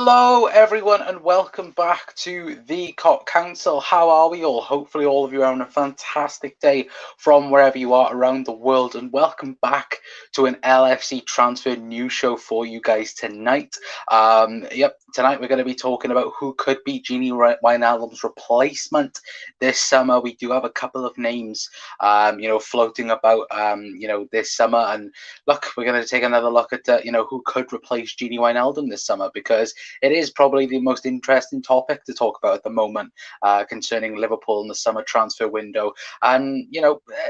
Hello everyone and welcome back to the Cop Council. How are we all? Hopefully all of you are having a fantastic day from wherever you are around the world, and welcome back to an LFC Transfer News Show for you guys tonight. Tonight we're going to be talking about who could be Gini Wijnaldum's replacement this summer. We do have a couple of names floating about this summer, and look, we're going to take another look at who could replace Gini Wijnaldum this summer, because it is probably the most interesting topic to talk about at the moment concerning Liverpool in the summer transfer window. And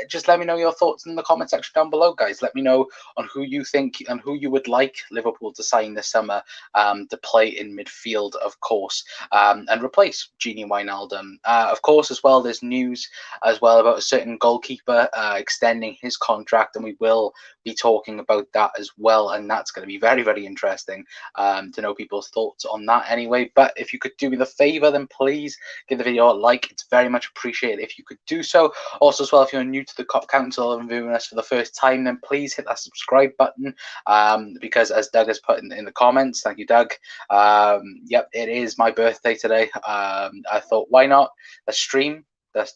just let me know your thoughts in the comment section down below, guys. Let me know on who you think and who you would like Liverpool to sign this summer to play in midfield, of course, and replace Gini Wijnaldum. Of course, as well, there's news as well about a certain goalkeeper extending his contract, and we will be talking about that as well, and that's going to be very, very interesting to know people's thoughts on that anyway. But if you could do me the favor, then please give the video a like. It's very much appreciated if you could do so. Also as well, if you're new to the Cop Council and viewing us for the first time, then please hit that subscribe button, because as Doug has put in the comments, thank you Doug, yep, it is my birthday today. I thought, why not a stream that's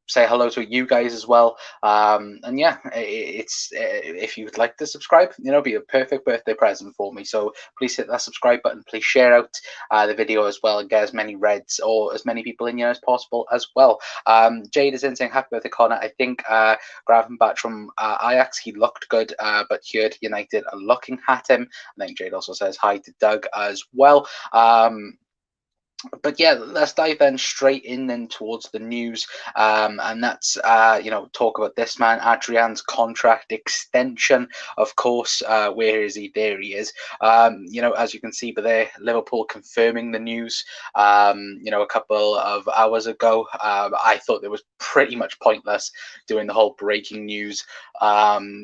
say hello to you guys as well. And yeah, it's if you would like to subscribe, be a perfect birthday present for me. So please hit that subscribe button. Please share out the video as well and get as many reds or as many people in here as possible as well. Jade is in saying happy birthday, Connor. I think Gravenbach from Ajax, he looked good, but here United are looking at him. I think Jade also says hi to Doug as well. But yeah, let's dive then straight in then towards the news, and that's talk about this man, Adrian's contract extension. Of course, where is he? There he is. As you can see, but there, Liverpool confirming the news. A couple of hours ago. I thought it was pretty much pointless doing the whole breaking news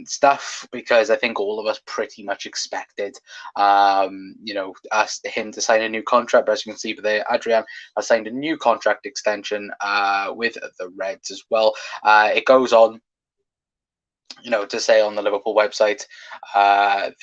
stuff, because I think all of us pretty much expected him to sign a new contract. But as you can see, but there, Adrian has signed a new contract extension with the Reds as well. It goes on to say on the Liverpool website that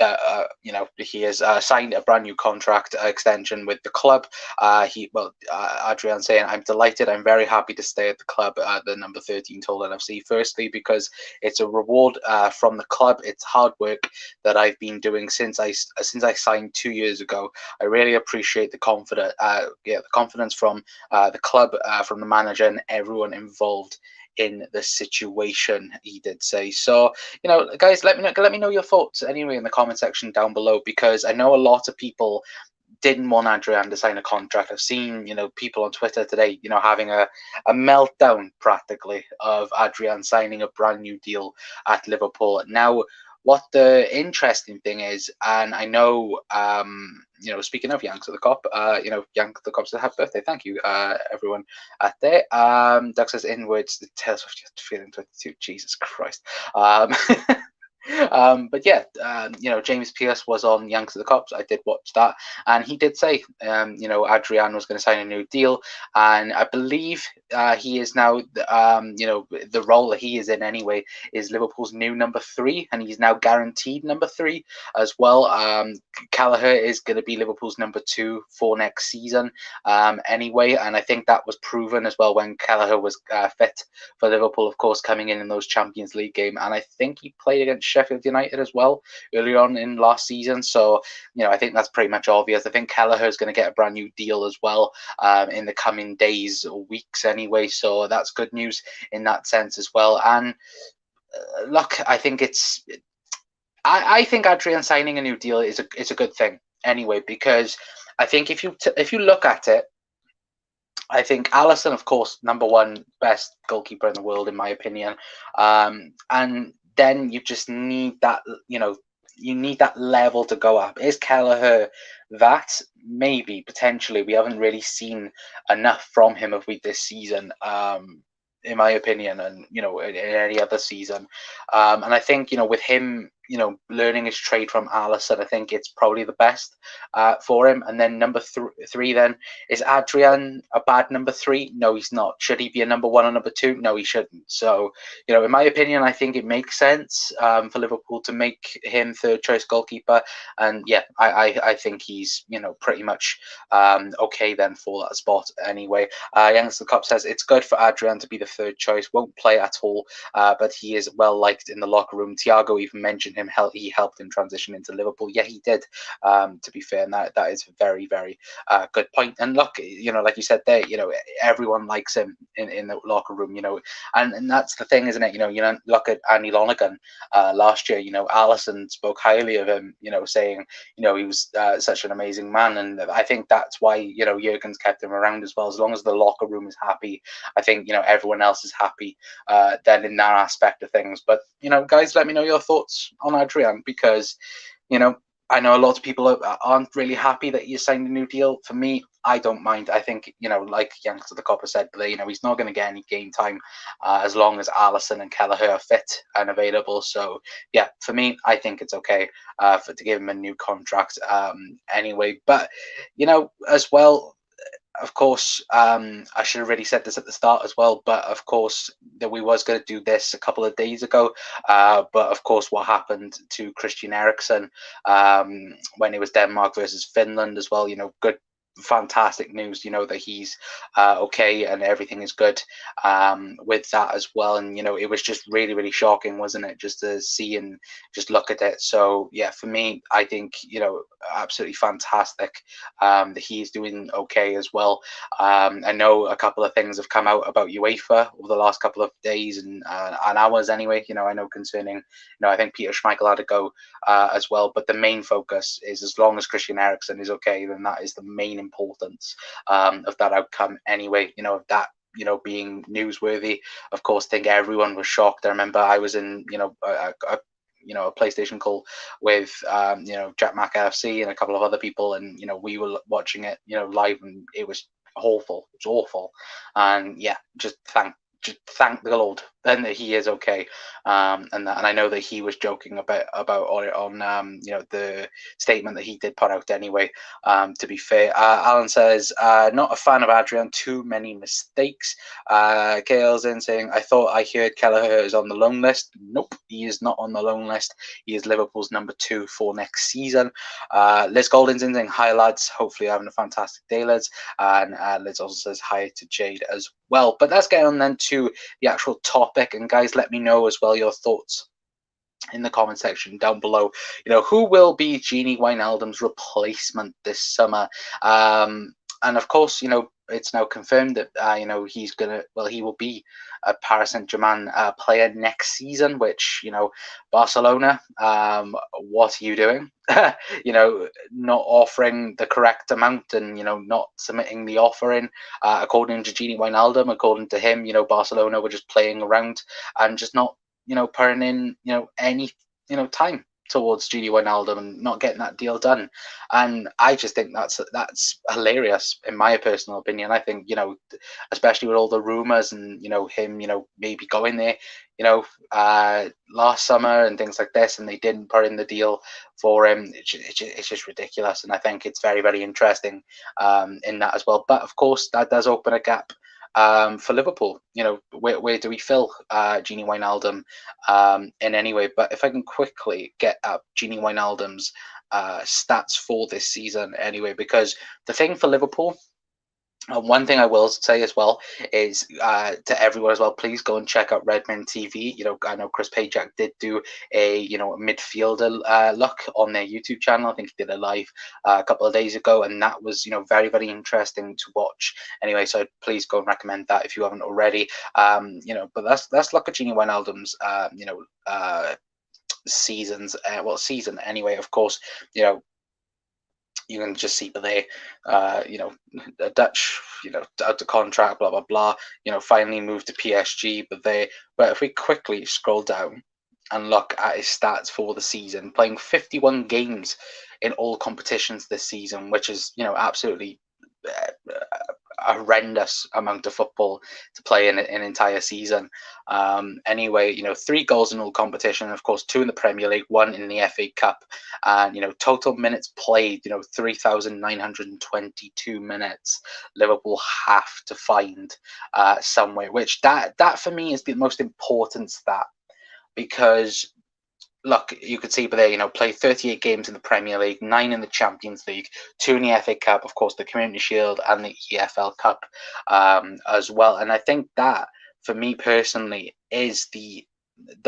he has signed a brand new contract extension with the club. Adrian saying, "I'm delighted. I'm very happy to stay at the club." The number 13 told LFC, firstly, because it's a reward from the club. It's hard work that I've been doing since I signed 2 years ago. I really appreciate the confidence from the club, from the manager, and everyone involved in the situation, he did say. So guys, let me know your thoughts anyway in the comment section down below, because I know a lot of people didn't want Adrian to sign a contract. I've seen people on Twitter today having a meltdown practically of Adrian signing a brand new deal at Liverpool. Now, what the interesting thing is, and I know, speaking of Yanks of the Cop, Yank the Cop said happy birthday. Thank you, everyone out there. Doug says inwards, the Tales of Feeling 22. Jesus Christ. But yeah, James Pierce was on Yanks of the Cops. I did watch that, and he did say, Adrian was going to sign a new deal, and I believe he is now, the role that he is in anyway is Liverpool's new number 3, and he's now guaranteed number 3 as well. Gallagher is going to be Liverpool's number 2 for next season anyway, and I think that was proven as well when Gallagher was fit for Liverpool, of course, coming in those Champions League game, and I think he played against Sheffield United as well early on in last season. So I think that's pretty much obvious. I think Kelleher is going to get a brand new deal as well in the coming days or weeks anyway, so that's good news in that sense as well. And look, I think I think Adrian signing a new deal is a good thing anyway, because I think if you look at it, I think Alisson, of course, number 1 best goalkeeper in the world in my opinion, and then you just need that, you need that level to go up. Is Kelleher that? Maybe, potentially. We haven't really seen enough from him this season, in my opinion, and in any other season. And I think with him learning his trade from Alisson, I think it's probably the best for him. And then number three then, is Adrian a bad number 3? No, he's not. Should he be a number 1 or number 2? No, he shouldn't. So, in my opinion, I think it makes sense for Liverpool to make him third choice goalkeeper. And yeah, I think he's, pretty much okay then for that spot anyway. Youngster Cop says it's good for Adrian to be the third choice. Won't play at all, but he is well liked in the locker room. Thiago even mentioned him. He helped him transition into Liverpool. Yeah, he did. To be fair, and that is a very, very good point. And look, like you said there, everyone likes him in the locker room. And that's the thing, isn't it? Look at Andy Lonergan last year. Alisson spoke highly of him. Saying he was such an amazing man, and I think that's why Jurgen's kept him around as well. As long as the locker room is happy, I think everyone else is happy then in that aspect of things. But guys, let me know your thoughts on Adrian, because I know a lot of people aren't really happy that he signed a new deal. For me, I don't mind. I think, like Youngster the Copper said, he's not going to get any game time as long as Alisson and Kelleher are fit and available. So, yeah, for me, I think it's okay to give him a new contract anyway. But, as well, of course, I should have already said this at the start as well, but of course that we was going to do this a couple of days ago. But of course, what happened to Christian Eriksen when it was Denmark versus Finland as well, good, fantastic news, that he's okay and everything is good with that as well. And it was just really, really shocking, wasn't it, just to see and just look at it. So yeah, for me, I think absolutely fantastic that he's doing okay as well. I know a couple of things have come out about UEFA over the last couple of days and hours anyway, I know concerning, I think Peter Schmeichel had to go as well, but the main focus is as long as Christian Eriksen is okay, then that is the main importance of that outcome anyway, of that being newsworthy. Of course, I think everyone was shocked. I remember I was in a PlayStation call with Jack Mac LFC and a couple of other people, and we were watching it live, and it was awful. It was awful. And yeah, just thank the Lord then that he is okay, and I know that he was joking about on the statement that he did put out anyway. To be fair, Alan says not a fan of Adrian, too many mistakes. Kale's in saying I thought I heard Kelleher is on the loan list. Nope, he is not on the loan list. He is Liverpool's number 2 for next season. Liz Golden's in saying hi lads, hopefully having a fantastic day, Liz. And Liz also says hi to Jade as well. But let's get on then to the actual topic, and guys, let me know as well your thoughts in the comment section down below. Who will be Gini Wijnaldum's replacement this summer? And of course, it's now confirmed that he will be a Paris Saint-Germain player next season, which Barcelona, what are you doing? Not offering the correct amount and not submitting the offer in according to Gini Wijnaldum. According to him, Barcelona were just playing around and just not putting in any time towards Gini Wijnaldum and not getting that deal done. And I just think that's hilarious in my personal opinion. I think especially with all the rumors and him maybe going there last summer and things like this, and they didn't put in the deal for him. It's just ridiculous, and I think it's very, very interesting in that as well. But of course that does open a gap for Liverpool. Where do we fill Gini Wijnaldum in any way? But if I can quickly get up Gini Wijnaldum's stats for this season anyway, because the thing for Liverpool, one thing I will say as well is to everyone as well, please go and check out Redmen TV. I know Chris Pajak did do a midfielder look on their YouTube channel. I think he did a live a couple of days ago, and that was very, very interesting to watch. Anyway, so please go and recommend that if you haven't already. But let's look at Gini Wijnaldum's season anyway. Of course, you can just see there, a Dutch, out of contract, blah, blah, blah, finally moved to PSG. But if we quickly scroll down and look at his stats for the season, playing 51 games in all competitions this season, which is, absolutely a horrendous amount of football to play in an entire season. Anyway, 3 goals in all competition, of course, 2 in the Premier League, 1 in the FA Cup, and total minutes played, 3,922 minutes. Liverpool have to find somewhere, which that for me is the most important stat, because look, you could see, but there, play 38 games in the Premier League, 9 in the Champions League, 2 in the FA Cup, of course, the Community Shield and the EFL Cup as well. And I think that, for me personally, is the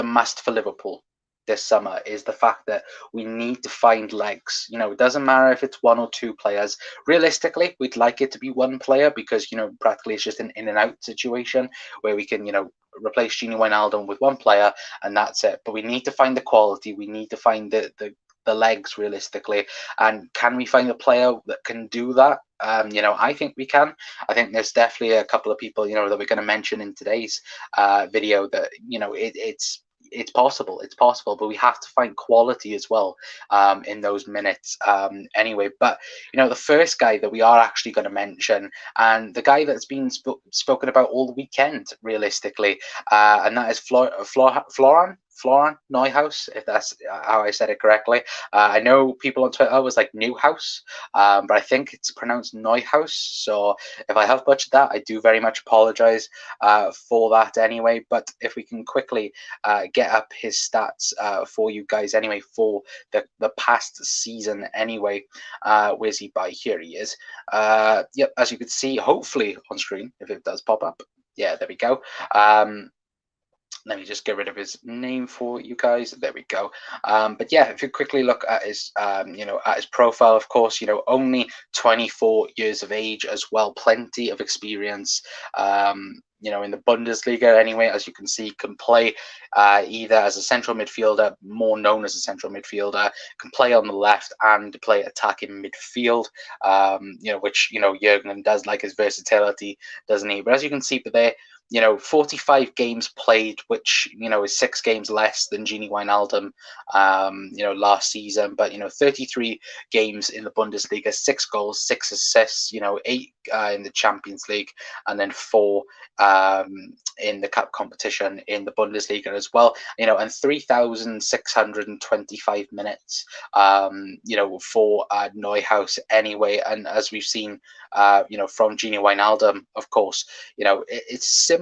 must for Liverpool this summer, is the fact that we need to find legs. It doesn't matter if it's 1 or 2 players. Realistically, we'd like it to be 1 player, because practically it's just an in and out situation where we can replace Gini Wijnaldum with 1 player and that's it. But we need to find the quality. We need to find the legs, realistically. And can we find a player that can do that? I think we can. I think there's definitely a couple of people that we're going to mention in today's video that it's possible. It's possible, but we have to find quality as well in those minutes. Anyway, but the first guy that we are actually going to mention, and the guy that's been spoken about all the weekend, realistically, and that is Florian Neuhaus, if that's how I said it correctly. I know people on Twitter was like Newhouse, but I think it's pronounced Neuhaus. So if I have butchered that, I do very much apologize for that anyway. But if we can quickly get up his stats for you guys anyway, for the past season anyway. Where's he by? Here he is. Yep, as you can see, hopefully on screen, if it does pop up. Yeah, there we go. Let me just get rid of his name for you guys. There we go. But yeah, if you quickly look at his, at his profile, of course, only 24 years of age as well, plenty of experience. In the Bundesliga anyway, as you can see, can play either as a central midfielder, more known as a central midfielder, can play on the left and play attacking midfield, which, Jurgen does like his versatility, doesn't he? But as you can see there, 45 games played, which, is 6 games less than Gini Wijnaldum, last season. But, 33 games in the Bundesliga, 6 goals, 6 assists, 8 in the Champions League, and then 4 in the cup competition in the Bundesliga as well, and 3,625 minutes, for Neuhaus anyway. And as we've seen, from Gini Wijnaldum, of course, it's similar.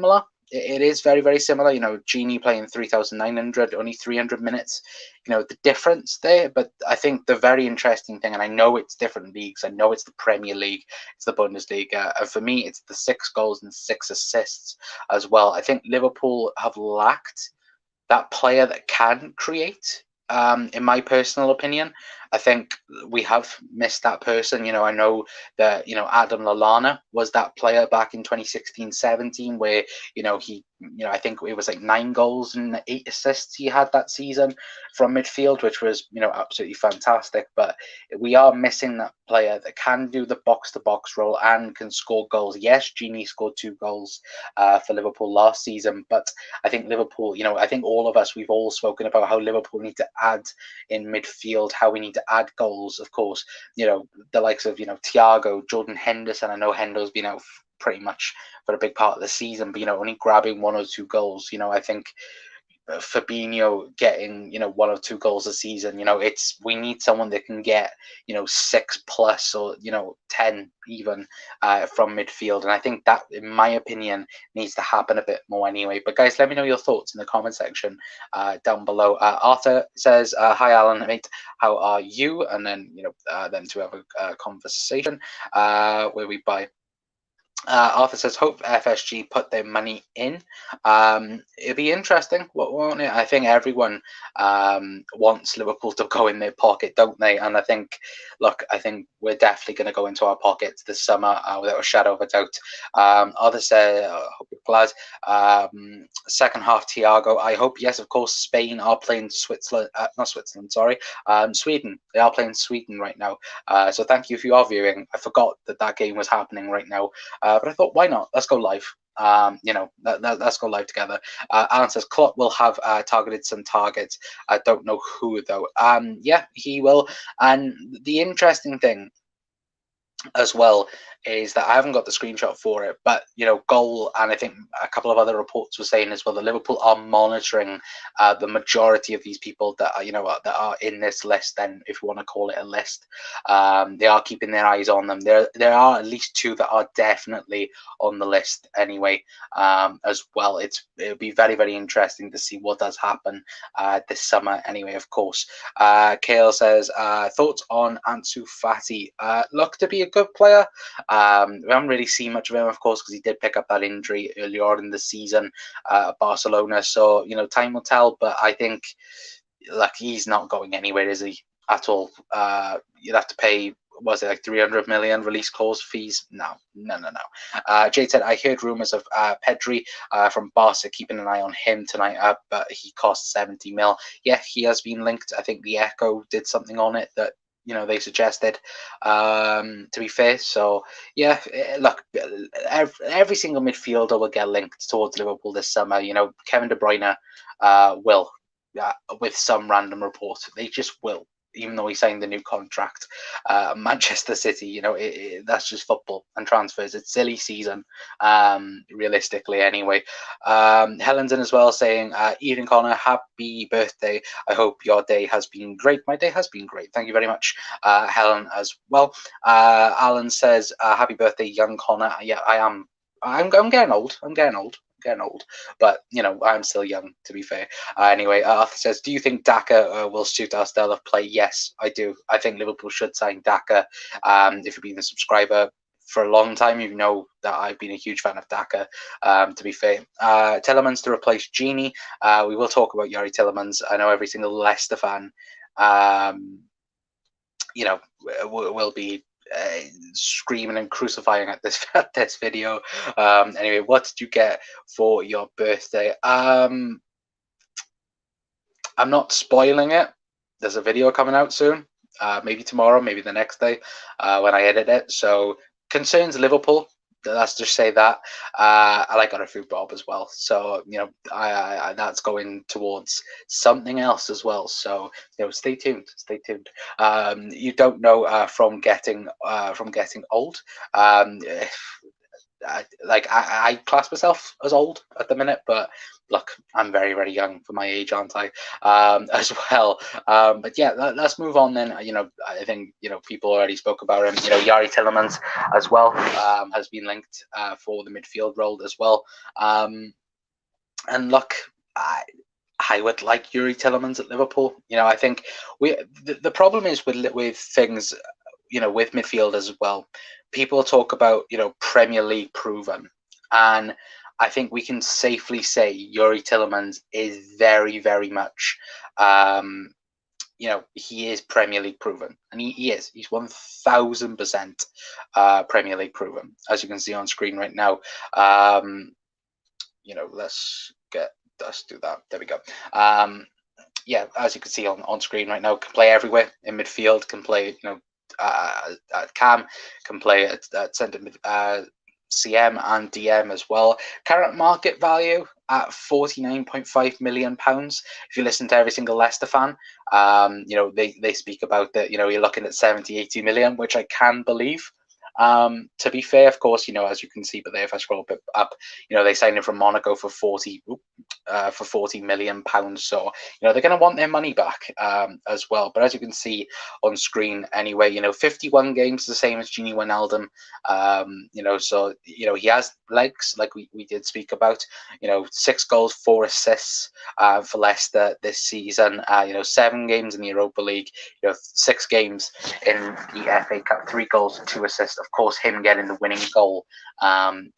It is very, very similar. Gini playing 3,900, only 300 minutes. The difference there. But I think the very interesting thing, and I know it's different leagues. I know it's the Premier League, it's the Bundesliga. And for me, it's the 6 goals and 6 assists as well. I think Liverpool have lacked that player that can create. In my personal opinion, I think we have missed that person. I know that, Adam Lallana was that player back in 2016-17, where, he, I think it was like 9 goals and 8 assists he had that season from midfield, which was, absolutely fantastic. But we are missing that player that can do the box-to-box role and can score goals. Yes, Gini scored 2 goals for Liverpool last season, but I think Liverpool, I think all of us, we've all spoken about how Liverpool need to add in midfield, how we need to add goals. Of course, the likes of, Thiago, Jordan Henderson. I know Hendo's been out pretty much for a big part of the season, but, only grabbing 1 or 2 goals. I think Fabinho getting 1 or 2 goals a season, we need someone that can get 6 plus, or 10 even from midfield. And I think that, in my opinion, needs to happen a bit more anyway. But guys, let me know your thoughts in the comment section down below. Arthur says, hi Alan, mate, how are you? And then them to have a conversation where we buy. Arthur says, hope FSG put their money in. It'll be interesting, won't it? I think everyone wants Liverpool to go in their pocket, don't they? And I think, I think we're definitely going to go into our pockets this summer without a shadow of a doubt. Arthur says, I hope you're glad. Second half, Thiago. I hope, yes, of course, Spain are playing Switzerland, not Switzerland, sorry, Sweden. They are playing Sweden right now. So thank you if you are viewing. I forgot that game was happening right now. But I thought, why not? Let's go live. Let's go live together. Alan says Klopp will have targeted some targets. I don't know who though. Yeah, he will. And the interesting thing as well is that I haven't got the screenshot for it, but Goal and I think a couple of other reports were saying as well that Liverpool are monitoring the majority of these people that are that are in this list. Then, if you want to call it a list, they are keeping their eyes on them. There are at least 2 that are definitely on the list anyway. As well, it'll be very, very interesting to see what does happen this summer. Anyway, of course, Kale says thoughts on Ansu Fati. Look to be a good player. We haven't really seen much of him, of course, because he did pick up that injury earlier on in the season at Barcelona. So, time will tell. But I think, he's not going anywhere, is he, at all? You'd have to pay, was it like 300 million release clause fees? No. Jade said, I heard rumours of Pedri from Barca, keeping an eye on him tonight, but he costs 70 mil. Yeah, he has been linked. I think the Echo did something on it that they suggested, to be fair. So yeah, look, every single midfielder will get linked towards Liverpool this summer. Kevin De Bruyne will, with some random report. They just will, even though he signed the new contract. Manchester City, that's just football and transfers. It's silly season, realistically anyway. Helen's in as well saying, Evening Connor, happy birthday. I hope your day has been great. My day has been great. Thank you very much, Helen, as well. Alan says, happy birthday, young Connor. Yeah, I am. I'm getting old. I'm getting old, but I'm still young, to be fair. Anyway, Arthur says, do you think Daka will suit our style of play? Yes, I do. I think Liverpool should sign Daka. If you've been a subscriber for a long time, you know that I've been a huge fan of Daka, to be fair. Tielemans to replace Gini. We will talk about Yuri Tielemans. I know every single Leicester fan will be screaming and crucifying at this video. Anyway, what did you get for your birthday? I'm not spoiling it. There's a video coming out soon, maybe tomorrow, maybe the next day, when I edit it. So concerns Liverpool. Let's just say that. I got a food Bob as well, so I that's going towards something else as well. So stay tuned. You don't know from getting old. I class myself as old at the minute, but look, I'm very, very young for my age, aren't I? As well. But yeah, let's move on then. I think people already spoke about him. Yuri Tielemans as well has been linked for the midfield role as well. And look, I would like Yuri Tielemans at Liverpool. I think the problem is with things, with midfielders as well. People talk about, Premier League proven. And I think we can safely say Yuri Tielemans is very, very much, he is Premier League proven. And he is. He's 1000% Premier League proven, as you can see on screen right now. Let's do that. There we go. Yeah, as you can see on screen right now, can play everywhere in midfield, can play, at cam, can play at centre mid, CM and DM as well. Current market value at £49.5 million. If you listen to every single Leicester fan, they speak about that. You're looking at 70-80 million, which I can believe. To be fair, of course, as you can see, but there, if I scroll a bit up, they signed him from Monaco for 40 million pounds. So, they're going to want their money back, as well. But as you can see on screen anyway, 51 games, the same as Gini Wijnaldum. So, he has legs, like we did speak about, 6 goals, 4 assists, for Leicester this season, 7 games in the Europa League, 6 games in the FA Cup, 3 goals and 2 assists. Of course, him getting the winning goal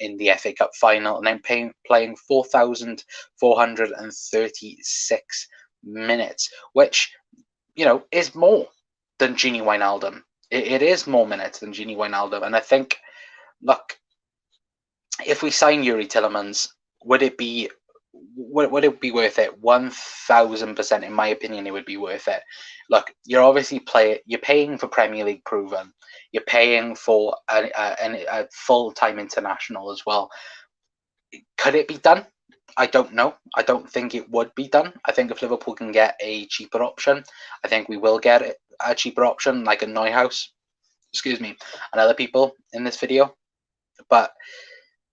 in the FA Cup final, and then playing 4,436 minutes, which is more than Gini Wijnaldum. It is more minutes than Gini Wijnaldum, and I think, look, if we sign Yuri Tielemans, would it be worth it? 1000%, in my opinion, it would be worth it. Look, you're obviously you're paying for Premier League proven. You're paying for a full-time international as well. Could it be done? I don't know. I don't think it would be done. I think if Liverpool can get a cheaper option, I think we will get a cheaper option, like a Neuhaus. excuse me, and other people in this video. But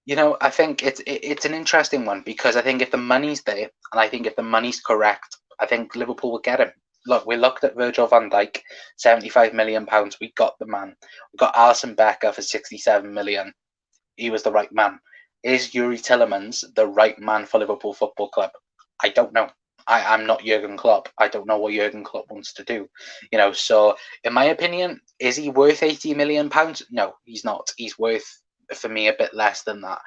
I think it's an interesting one, because I think if the money's there, and I think if the money's correct, I think Liverpool will get him. Look, we looked at Virgil van Dijk, £75 million. We got the man. We got Alisson Becker for 67 million. He was the right man. Is Yuri Tillemans the right man for Liverpool Football Club? I don't know. I'm not Jurgen Klopp. I don't know what Jurgen Klopp wants to do. So in my opinion, is he worth £80 million? No, he's not. He's worth, for me, a bit less than that.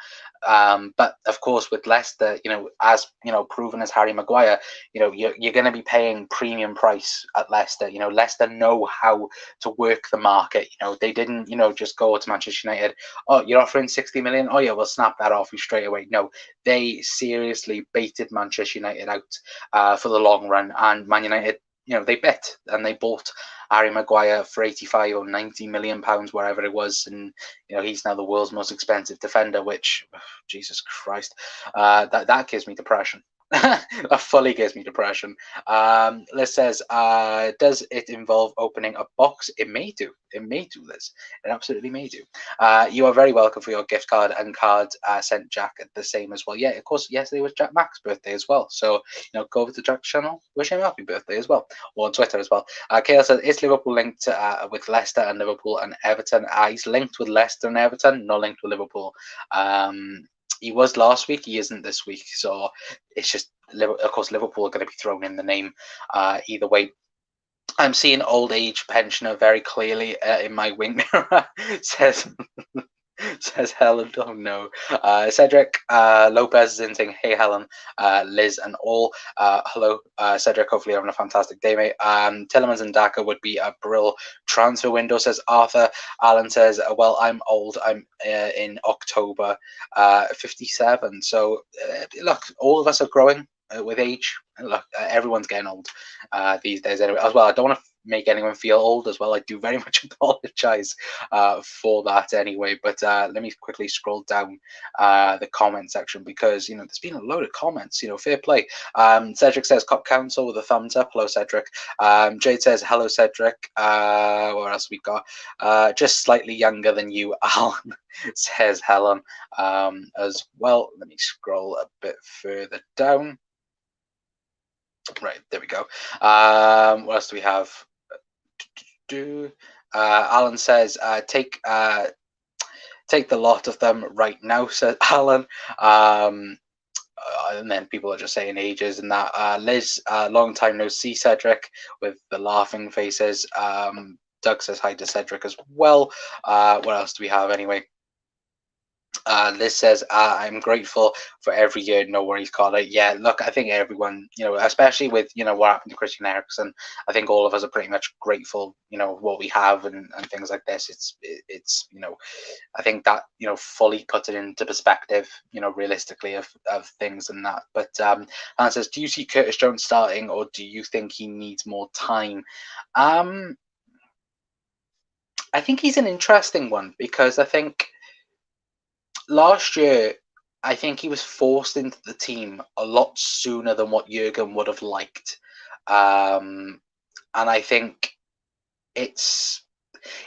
But of course, with Leicester, as proven as Harry Maguire, you're going to be paying premium price at Leicester. Leicester know how to work the market. They didn't, just go to Manchester United. Oh, you're offering 60 million. Oh yeah, we'll snap that off you straight away. No, they seriously baited Manchester United out for the long run, and Man United, they bit and they bought Harry Maguire for 85 or 90 million pounds, wherever it was, and he's now the world's most expensive defender. Which, Jesus Christ, that gives me depression. That fully gives me depression. Liz says, does it involve opening a box? It may do. It may do, Liz. It absolutely may do. You are very welcome for your gift card and card sent Jack the same as well. Yeah, of course, yesterday was Jack Mack's birthday as well. So, go over to Jack's channel, wish him a happy birthday as well. Or on Twitter as well. Kayla says, is Liverpool linked with Leicester and Liverpool and Everton? He's linked with Leicester and Everton, not linked with Liverpool. He was last week. He isn't this week. So it's just, of course, Liverpool are going to be thrown in the name either way. I'm seeing old age pensioner very clearly in my wing mirror. says Helen. Oh no. Cedric Lopez is in saying, hey Helen, Liz and all. Hello, Cedric. Hopefully you're having a fantastic day, mate. Tillemans and Daka would be a brill transfer window, says Arthur. Alan says, well, I'm old. I'm in October 57. So look, all of us are growing with age. Look, everyone's getting old these days anyway. As well, I don't want to make anyone feel old as well. I do very much apologize for that anyway. But let me quickly scroll down the comment section, because there's been a load of comments. Fair play. Cedric says Cop Council with a thumbs up. Hello, Cedric. Jade says hello, Cedric. What else we got? Just slightly younger than you, Alan. Says Helen as well. Let me scroll a bit further down. Right, there we go. What else do we have? Alan says, take the lot of them right now, says Alan. And then people are just saying ages and that. Liz, long time no see, Cedric, with the laughing faces. Doug says hi to Cedric as well. What else do we have anyway? Liz says, I'm grateful for every year. No worries, Carter. Yeah, look, I think everyone, especially with, what happened to Christian Eriksen, I think all of us are pretty much grateful, what we have and things like this. It's I think that, fully puts it into perspective, realistically of things and that. But Anna says, do you see Curtis Jones starting, or do you think he needs more time? I think he's an interesting one, because I think last year, I think he was forced into the team a lot sooner than what Jurgen would have liked. And I think it's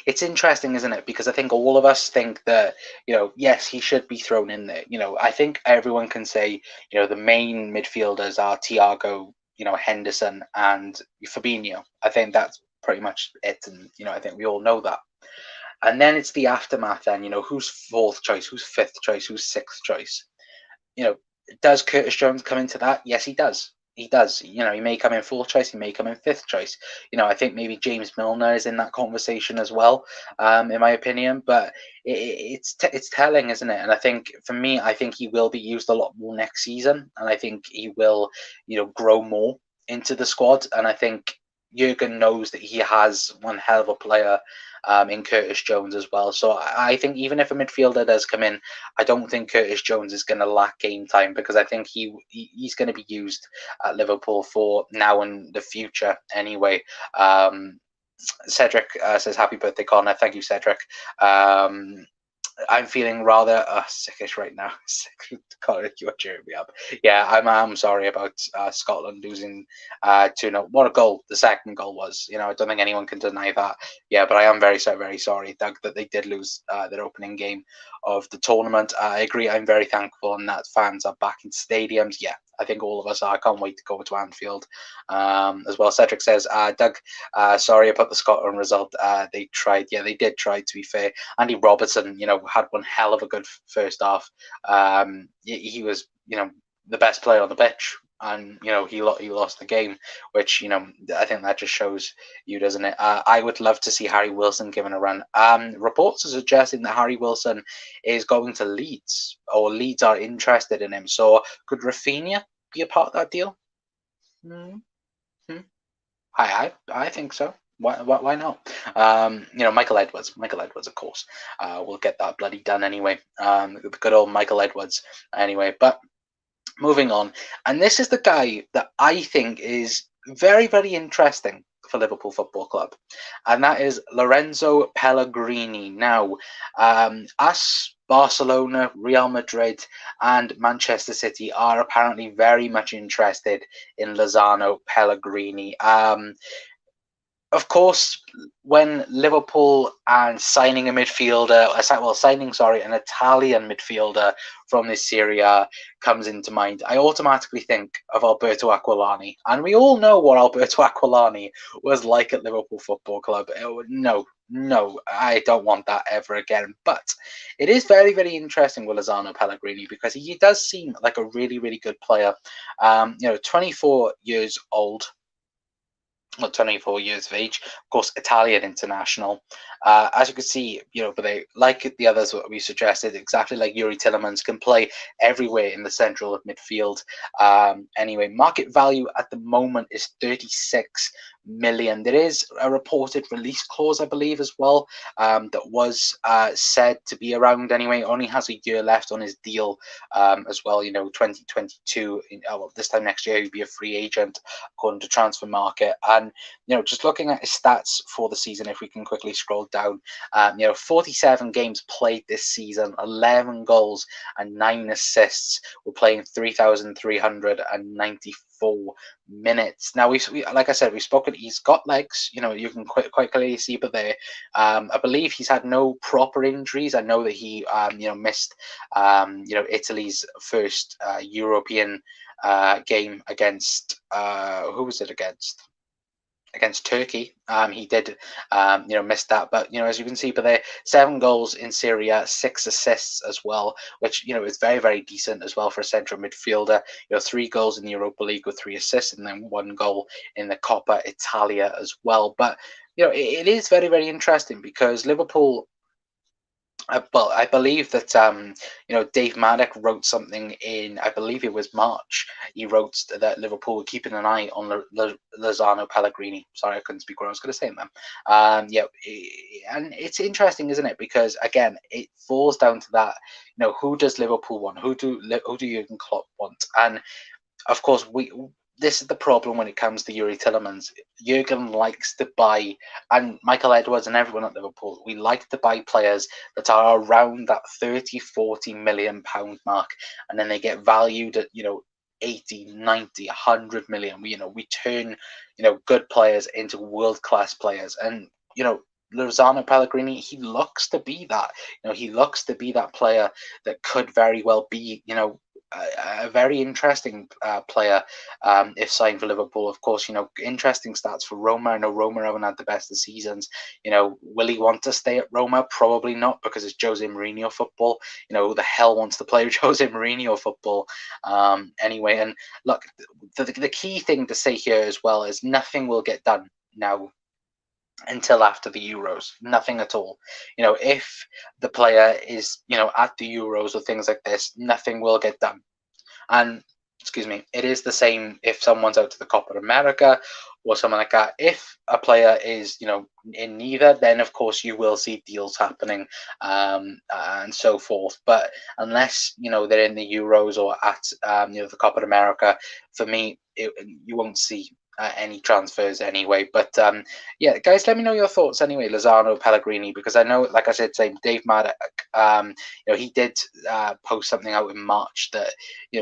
interesting, isn't it? Because I think all of us think that, yes, he should be thrown in there. I think everyone can say, the main midfielders are Thiago, Henderson and Fabinho. I think that's pretty much it. And, I think we all know that. And then it's the aftermath then, who's fourth choice, who's fifth choice, who's sixth choice? Does Curtis Jones come into that? Yes, he does. He does. He may come in fourth choice, he may come in fifth choice. I think maybe James Milner is in that conversation as well, in my opinion. But it's telling, isn't it? And I think, for me, I think he will be used a lot more next season. And I think he will, grow more into the squad. And I think Jurgen knows that he has one hell of a player in Curtis Jones as well. So I think even if a midfielder does come in, I don't think Curtis Jones is going to lack game time, because I think he's going to be used at Liverpool for now and the future anyway. Cedric says happy birthday, Connor. Thank you, Cedric. I'm feeling rather sickish right now. Colin, you're cheering me up. Yeah, I'm sorry about Scotland losing 2-0. What a goal the second goal was. You know, I don't think anyone can deny that. Yeah, but I am very sorry, Doug, that they did lose their opening game of the tournament. I agree. I'm very thankful, and that fans are back in stadiums. Yeah, I think all of us are. I can't wait to go to Anfield as well. Cedric says, Doug, sorry about the Scotland result. They tried. Yeah, they did try, to be fair. Andy Robertson, you know, had one hell of a good first half. He was, you know, the best player on the pitch, and you know he lost the game, which, you know, I think that just shows you, doesn't it? I would love to see Harry Wilson given a run. Reports are suggesting that Harry Wilson is going to Leeds, or Leeds are interested in him. So could Rafinha be a part of that deal? Mm-hmm. I think so. Why not? You know, Michael Edwards, of course, will get that bloody done anyway. The good old Michael Edwards, anyway. But moving on, and this is the guy that I think is very interesting for Liverpool Football Club, and that is Lorenzo Pellegrini. Now, us, Barcelona, Real Madrid, and Manchester City are apparently very much interested in Lozano Pellegrini. Of course, when Liverpool and signing a midfielder, an Italian midfielder from this Serie A comes into mind, I automatically think of Alberto Aquilani. And we all know what Alberto Aquilani was like at Liverpool Football Club. No, I don't want that ever again. But it is very interesting with Lozano Pellegrini, because he does seem like a really good player. 24 years old. Well, 24 years of age, of course, Italian international. As you can see, you know, but they, like the others that we suggested, exactly like Yuri Tillemans, can play everywhere in the central of midfield. Anyway, market value at the moment is 36 million. There is a reported release clause, I believe, as well, that was said to be around anyway. Only has a year left on his deal as well. You know, 2022. Well, this time next year he'll be a free agent according to Transfer Market. And you know, just looking at his stats for the season, if we can quickly scroll down, 47 games played this season, 11 goals and 9 assists. We're playing 3,394 minutes. Now, we like I said, we've spoken. He's got legs. You know, you can quite clearly see, but there, I believe he's had no proper injuries. I know that he, missed, Italy's first European game against who was it against? Against Turkey. He did, miss that. But, you know, as you can see, but there, 7 goals in Serie A, 6 assists as well, which, you know, is very decent as well for a central midfielder. You know, 3 goals in the Europa League with 3 assists, and then 1 goal in the Coppa Italia as well. But, you know, it is very interesting, because Liverpool. Well, I believe that Dave Maddock wrote something in, I believe it was March. He wrote that Liverpool were keeping an eye on Lozano Pellegrini. Sorry, I couldn't speak what I was going to say then. And it's interesting, isn't it? Because again, it falls down to that. You know, who does Liverpool want? Who do Jurgen Klopp want? And of course, this is the problem when it comes to Yuri Tillemans. Jurgen likes to buy, and Michael Edwards and everyone at Liverpool, we like to buy players that are around that 30-40 million pound mark, and then they get valued at, 80, 90, 100 million. We turn, good players into world-class players. And, Lozano Pellegrini, he looks to be that. He looks to be that player that could very well be, a very interesting player if signed for Liverpool. Of course, interesting stats for Roma. I know Roma haven't had the best of seasons. Will he want to stay at Roma? Probably not, because it's Jose Mourinho football. Who the hell wants to play Jose Mourinho football? Anyway, and look, the key thing to say here as well is nothing will get done now until after the Euros. Nothing at all. If the player is, at the Euros or things like this, nothing will get done. And, excuse me, it is the same if someone's out to the Copa America or something like that. If a player is, in neither, then of course you will see deals happening and so forth. But unless, they're in the Euros or at, the Copa America, for me, you won't see any transfers anyway. But yeah, guys, let me know your thoughts anyway, Lozano, Pellegrini, because I know, like I said, same Dave Maddock, he did post something out in March that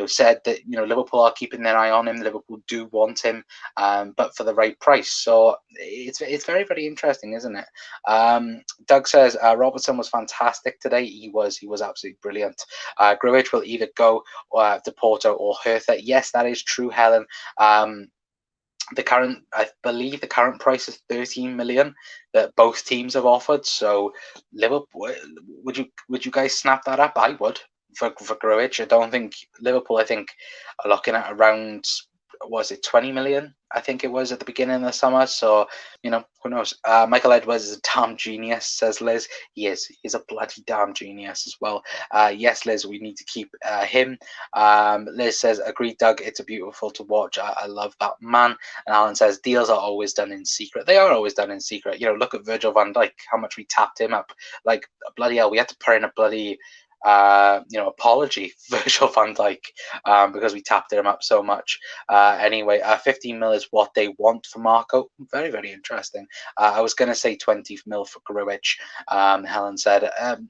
said that Liverpool are keeping their eye on him. Liverpool do want him, but for the right price. So it's very, very interesting, isn't it? Doug says Robertson was fantastic today. He was absolutely brilliant. Grujic will either go to Porto or Hertha. Yes, that is true, Helen. I believe the current price is 13 million that both teams have offered. So Liverpool, would you guys snap that up? I would for Grujic. I don't think Liverpool, I think, are looking at around, was it 20 million? I think it was at the beginning of the summer. So, who knows? Michael Edwards is a damn genius, says Liz. He is. He's a bloody damn genius as well. Yes, Liz, we need to keep him. Liz says, agreed, Doug. It's beautiful to watch. I love that man. And Alan says, deals are always done in secret. They are always done in secret. Look at Virgil van Dijk, how much we tapped him up. Like, bloody hell, we had to put in a bloody apology for Virgil van Dijk because we tapped him up so much. Anyway, 15 mil is what they want for Marco. Very, very interesting. I was going to say 20 mil for Grujic. Helen said,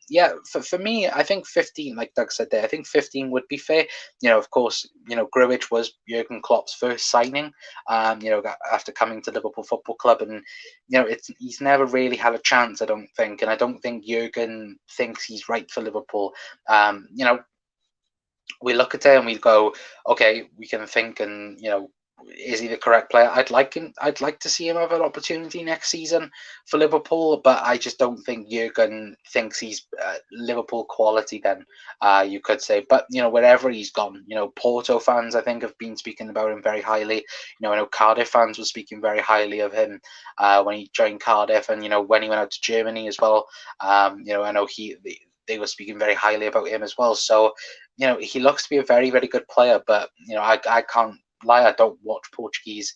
yeah, for me, I think 15, like Doug said there, I think 15 would be fair. Of course, Grujic was Jurgen Klopp's first signing, after coming to Liverpool Football Club, and he's never really had a chance, I don't think, and I don't think Jurgen thinks he's right for Liverpool. We look at it and we go, okay, we can think, and is he the correct player? I'd like to see him have an opportunity next season for Liverpool, but I just don't think Jurgen thinks he's Liverpool quality then, you could say. But wherever he's gone, Porto fans, I think, have been speaking about him very highly. I know Cardiff fans were speaking very highly of him when he joined Cardiff, and when he went out to Germany as well. I know they were speaking very highly about him as well. So he looks to be a very, very good player, but I can't lie, I don't watch Portuguese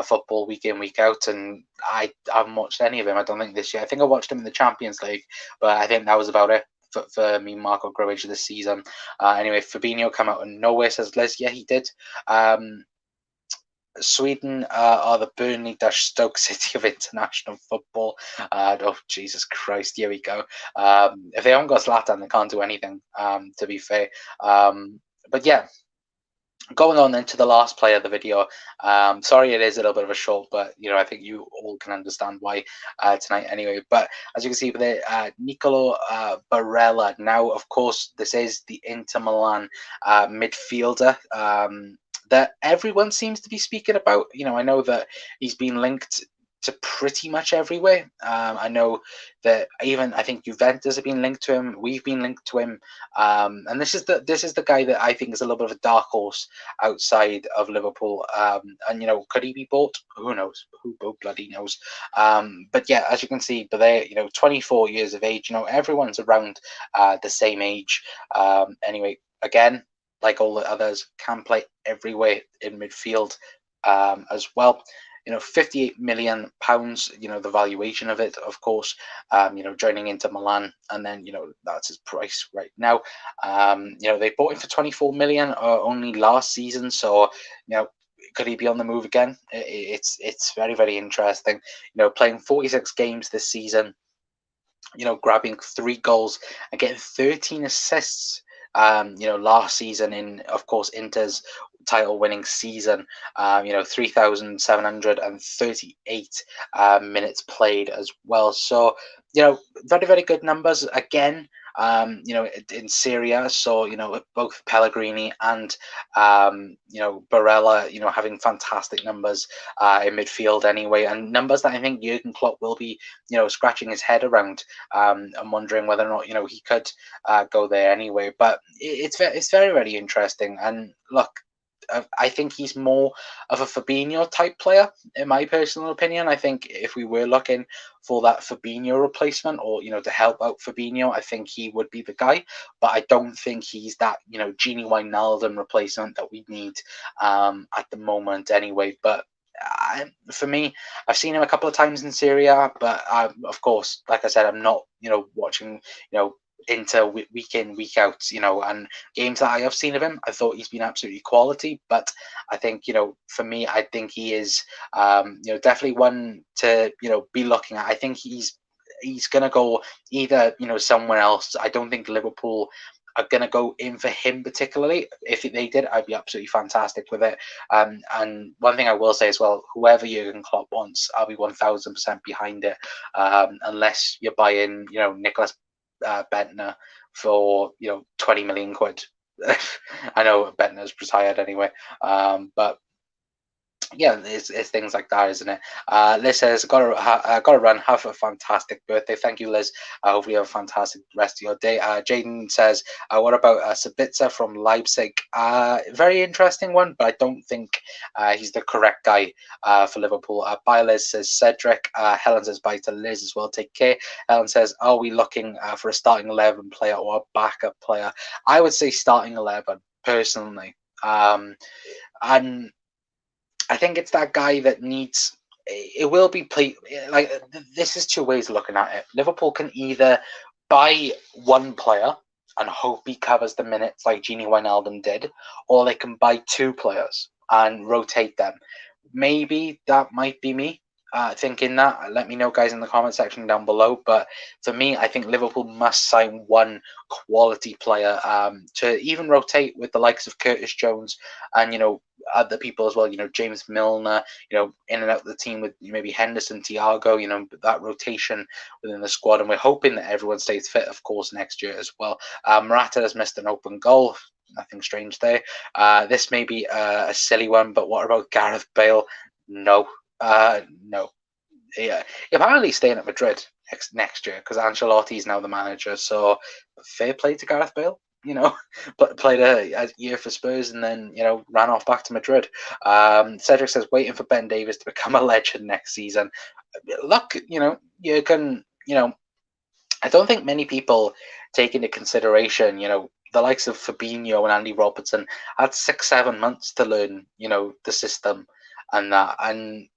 football week in, week out, and I haven't watched any of him. I don't think this year. I think I watched him in the Champions League, but I think that was about it for me, Marco Grujic, this season. Anyway, Fabinho come out of nowhere, says Liz. Yeah, he did. Sweden are the Burnley-Stoke City of international football. Oh, Jesus Christ, here we go. If they haven't got Zlatan, they can't do anything, to be fair. But yeah, going on then to the last play of the video. Sorry, it is a little bit of a short, but I think you all can understand why tonight anyway. But as you can see there, Nicolo Barella. Now, of course, this is the Inter Milan midfielder that everyone seems to be speaking about. I know that he's been linked to pretty much everywhere. I know that even I think Juventus have been linked to him. We've been linked to him, and this is the guy that I think is a little bit of a dark horse outside of Liverpool. And could he be bought? Who knows? Who bloody knows? But yeah, as you can see, but they 24 years of age. Everyone's around the same age. Anyway, again, like all the others, can play everywhere in midfield as well. 58 million pounds, the valuation of it, of course, joining into Milan, and then, that's his price right now. They bought him for 24 million only last season. So, could he be on the move again? It's very, very interesting. Playing 46 games this season, grabbing 3 goals and getting 13 assists. Last season in, of course, Inter's title-winning season, 3,738 minutes played as well. So, very, very good numbers again. In Syria, so both Pellegrini and Barella, having fantastic numbers in midfield anyway, and numbers that I think Jurgen Klopp will be scratching his head around and wondering whether or not he could go there anyway. But it's very, very interesting. And look, I think he's more of a Fabinho type player, in my personal opinion. I think if we were looking for that Fabinho replacement, or to help out Fabinho, I think he would be the guy. But I don't think he's that Gini Wijnaldum replacement that we need at the moment anyway. But for me, I've seen him a couple of times in Syria, but of course, like I said, I'm not watching into week in, week out, and games that I have seen of him, I thought he's been absolutely quality. But I think, for me, I think he is, definitely one to, be looking at. I think he's going to go either, somewhere else. I don't think Liverpool are going to go in for him particularly. If they did, I'd be absolutely fantastic with it. And one thing I will say as well, whoever Jurgen Klopp wants, I'll be 1000% behind it. Unless you're buying, Nicholas Bentner for 20 million quid. I know Bentner's retired anyway, but yeah, it's things like that, isn't it? Liz says, gotta run. Have a fantastic birthday. Thank you, Liz. Hopefully you have a fantastic rest of your day. Jaden says, what about Sabitzer from Leipzig? Very interesting one, but I don't think he's the correct guy for Liverpool. Bye, Liz, says Cedric. Helen says bye to Liz as well. Take care. Helen says, are we looking for a starting 11 player or a backup player? I would say starting 11, personally. And I think it's that guy that needs. It will be played. Like, this is two ways of looking at it. Liverpool can either buy one player and hope he covers the minutes like Gini Wijnaldum did, or they can buy two players and rotate them. Maybe that might be me thinking that. Let me know, guys, in the comment section down below. But for me, I think Liverpool must sign one quality player to even rotate with the likes of Curtis Jones and, other people as well, James Milner, in and out of the team with maybe Henderson, Thiago, that rotation within the squad. And we're hoping that everyone stays fit, of course, next year as well. Morata has missed an open goal. Nothing strange there. This may be a silly one, but what about Gareth Bale? No. No. Yeah, apparently staying at Madrid next year because Ancelotti is now the manager. So fair play to Gareth Bale. But played a year for Spurs and then ran off back to Madrid. Cedric says waiting for Ben Davies to become a legend next season. Look, you can. I don't think many people take into consideration, the likes of Fabinho and Andy Robertson had 6-7 months to learn, the system and that. And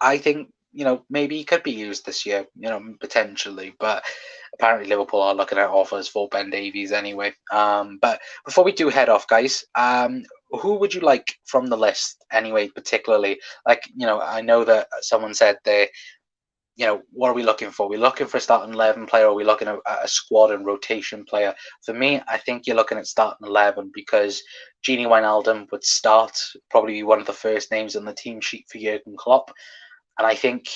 I think, maybe he could be used this year, potentially. But apparently Liverpool are looking at offers for Ben Davies anyway. But before we do head off, guys, who would you like from the list anyway, particularly? Like, I know that someone said they, what are we looking for? We're looking for a starting 11 player, or are we looking at a squad and rotation player? For me, I think you're looking at starting 11 because Gini Wijnaldum would start, probably be one of the first names on the team sheet for Jurgen Klopp. And I think,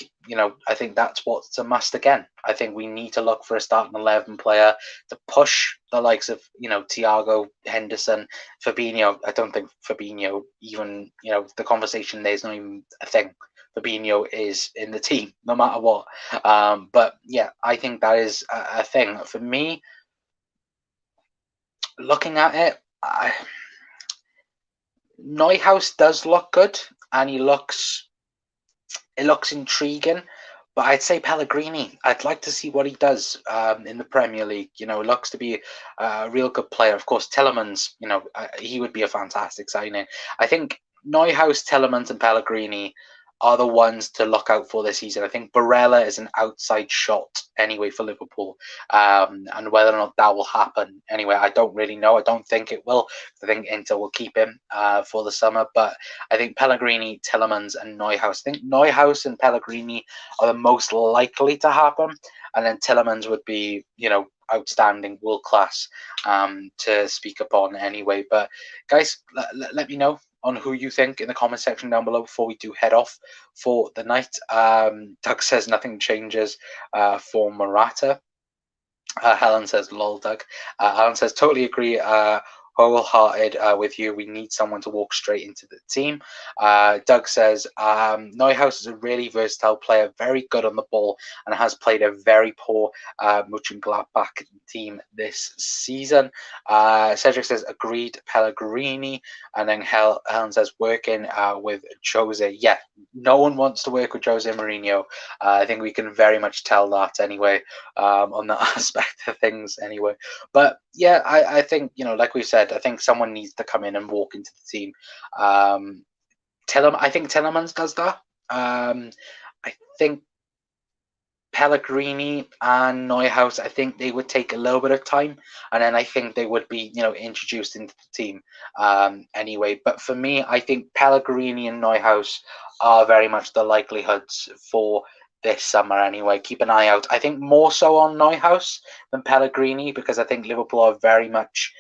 that's what's a must again. I think we need to look for a starting 11 player to push the likes of, Thiago, Henderson, Fabinho. I don't think Fabinho even, the conversation there's not even a thing. Fabinho is in the team, no matter what. But yeah, I think that is a thing. For me, looking at it, Neuhaus does look good, and it looks intriguing. But I'd say Pellegrini. I'd like to see what he does in the Premier League. It looks to be a real good player. Of course, Tielemans, he would be a fantastic signing. I think Neuhaus, Tielemans, and Pellegrini are the ones to look out for this season. I think Barella is an outside shot anyway for Liverpool, and whether or not that will happen anyway, I don't really know. I don't think it will. I think Inter will keep him for the summer, but I think Pellegrini, Tielemans, and Neuhaus. I think Neuhaus and Pellegrini are the most likely to happen, and then Tielemans would be, outstanding, world class to speak upon anyway. But guys, let me know on who you think in the comment section down below before we do head off for the night. Doug says nothing changes for Morata. Helen says lol, Doug. Helen says totally agree, wholehearted with you. We need someone to walk straight into the team. Doug says Neuhaus is a really versatile player, very good on the ball, and has played a very poor Mönchengladbach team this season. Cedric says agreed, Pellegrini, and then Helen says working with Jose. Yeah, no one wants to work with Jose Mourinho. I think we can very much tell that anyway, on that aspect of things anyway. But yeah, I think, like we said, I think someone needs to come in and walk into the team. I think Tielemans does that. I think Pellegrini and Neuhaus, I think they would take a little bit of time, and then I think they would be, introduced into the team anyway. But for me, I think Pellegrini and Neuhaus are very much the likelihoods for this summer anyway. Keep an eye out. I think more so on Neuhaus than Pellegrini, because I think Liverpool are very much,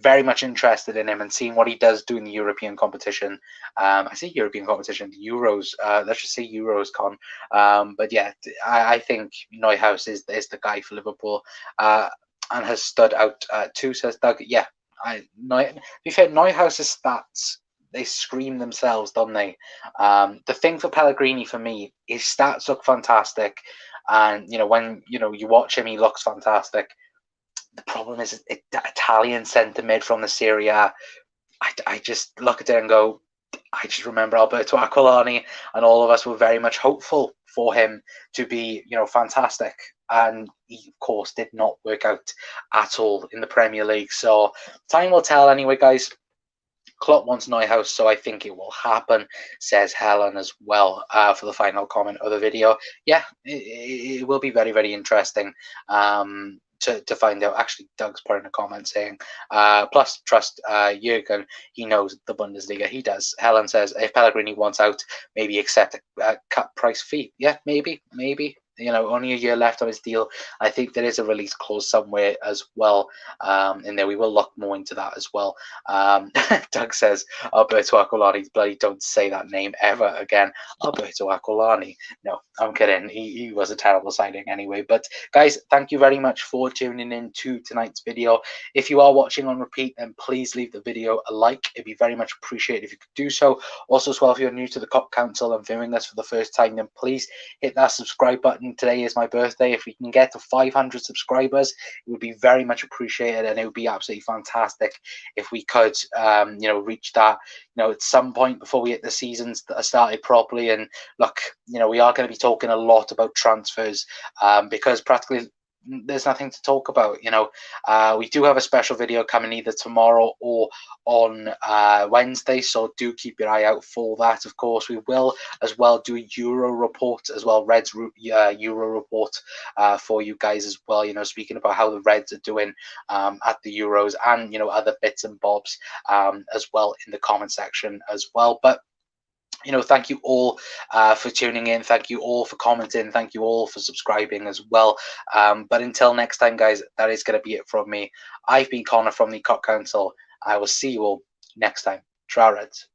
very much interested in him and seeing what he does do in the European competition. I say European competition, the Euros. Let's just say Euros con. But yeah, I think Neuhaus is the guy for Liverpool, and has stood out too. Says Doug. Yeah, to be fair, Neuhaus's stats, they scream themselves, don't they? The thing for Pellegrini for me, his stats look fantastic, and when you watch him, he looks fantastic. The problem is Italian centre mid from the Serie A. I just look at it and go, I just remember Alberto Aquilani, and all of us were very much hopeful for him to be, fantastic. And he, of course, did not work out at all in the Premier League. So time will tell anyway, guys. Klopp wants Neuhaus, so I think it will happen, says Helen as well, for the final comment of the video. Yeah, it will be very, very interesting to find out. Actually, Doug's put in a comment saying, plus trust Jurgen, he knows the Bundesliga. He does. Helen says, if Pellegrini wants out, maybe accept a cut price fee. Yeah, maybe. Only a year left on his deal. I think there is a release clause somewhere as well in there. We will look more into that as well. Doug says, Alberto Aquilani, bloody don't say that name ever again. Alberto Aquilani. No, I'm kidding. He was a terrible signing anyway. But guys, thank you very much for tuning in to tonight's video. If you are watching on repeat, then please leave the video a like. It'd be very much appreciated if you could do so. Also, as well, if you're new to the COP Council and viewing us for the first time, then please hit that subscribe button. Today is my birthday. If we can get to 500 subscribers, it would be very much appreciated, and it would be absolutely fantastic if we could reach that at some point before we hit the seasons that are started properly. And look, we are going to be talking a lot about transfers because practically there's nothing to talk about. We do have a special video coming either tomorrow or on Wednesday, so do keep your eye out for that. Of course, we will as well do a Euro report as well, Reds Euro report for you guys as well, speaking about how the Reds are doing at the Euros, and other bits and bobs as well in the comment section as well. But thank you all for tuning in. Thank you all for commenting. Thank you all for subscribing as well. But until next time, guys, that is going to be it from me. I've been Connor from the COP Council. I will see you all next time. Tra Reds.